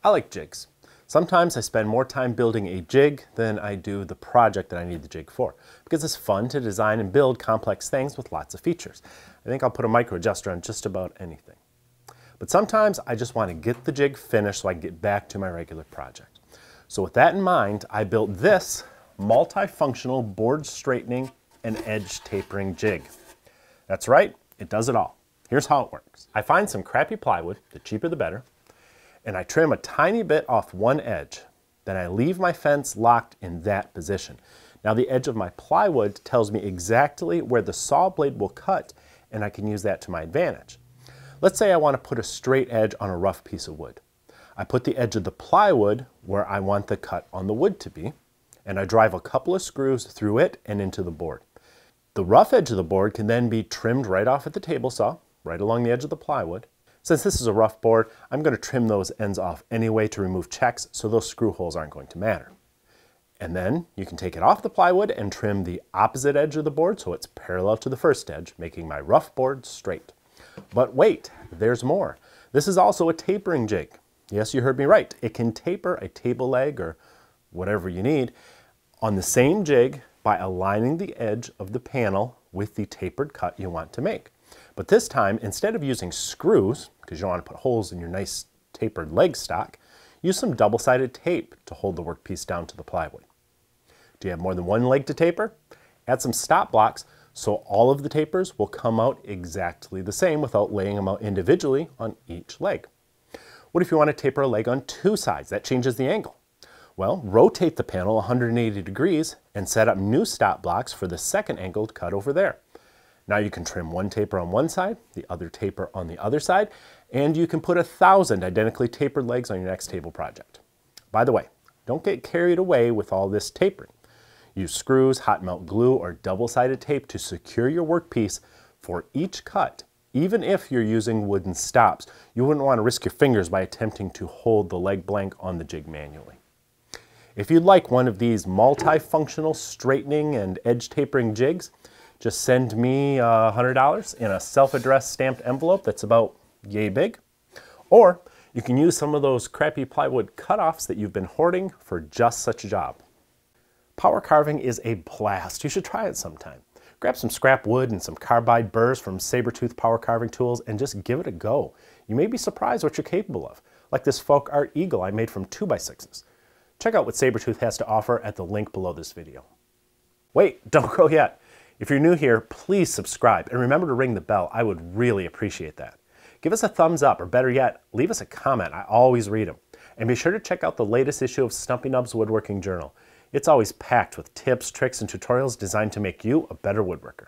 I like jigs. Sometimes I spend more time building a jig than I do the project that I need the jig for, because it's fun to design and build complex things with lots of features. I think I'll put a micro adjuster on just about anything. But sometimes I just want to get the jig finished so I can get back to my regular project. So with that in mind, I built this multifunctional board straightening and edge tapering jig. That's right, it does it all. Here's how it works. I find some crappy plywood, the cheaper the better, and I trim a tiny bit off one edge. Then I leave my fence locked in that position. Now the edge of my plywood tells me exactly where the saw blade will cut, and I can use that to my advantage. Let's say I want to put a straight edge on a rough piece of wood. I put the edge of the plywood where I want the cut on the wood to be, and I drive a couple of screws through it and into the board. The rough edge of the board can then be trimmed right off at the table saw, right along the edge of the plywood. Since this is a rough board, I'm going to trim those ends off anyway to remove checks, so those screw holes aren't going to matter. And then you can take it off the plywood and trim the opposite edge of the board so it's parallel to the first edge, making my rough board straight. But wait, there's more. This is also a tapering jig. Yes, you heard me right. It can taper a table leg or whatever you need on the same jig by aligning the edge of the panel with the tapered cut you want to make. But this time, instead of using screws, because you don't want to put holes in your nice tapered leg stock, use some double-sided tape to hold the workpiece down to the plywood. Do you have more than one leg to taper? Add some stop blocks so all of the tapers will come out exactly the same without laying them out individually on each leg. What if you want to taper a leg on two sides? That changes the angle. Well, rotate the panel 180 degrees and set up new stop blocks for the second angled cut over there. Now you can trim one taper on one side, the other taper on the other side, and you can put 1,000 identically tapered legs on your next table project. By the way, don't get carried away with all this tapering. Use screws, hot melt glue, or double-sided tape to secure your workpiece for each cut. Even if you're using wooden stops, you wouldn't want to risk your fingers by attempting to hold the leg blank on the jig manually. If you'd like one of these multifunctional straightening and edge tapering jigs, just send me $100 in a self-addressed stamped envelope that's about yay big. Or you can use some of those crappy plywood cutoffs that you've been hoarding for just such a job. Power carving is a blast. You should try it sometime. Grab some scrap wood and some carbide burrs from Sabertooth power carving tools and just give it a go. You may be surprised what you're capable of, like this folk art eagle I made from 2x6s. Check out what Sabertooth has to offer at the link below this video. Wait, don't go yet. If you're new here, please subscribe and remember to ring the bell. I would really appreciate that. Give us a thumbs up, or better yet, leave us a comment. I always read them. And be sure to check out the latest issue of Stumpy Nubs Woodworking Journal. It's always packed with tips, tricks, and tutorials designed to make you a better woodworker.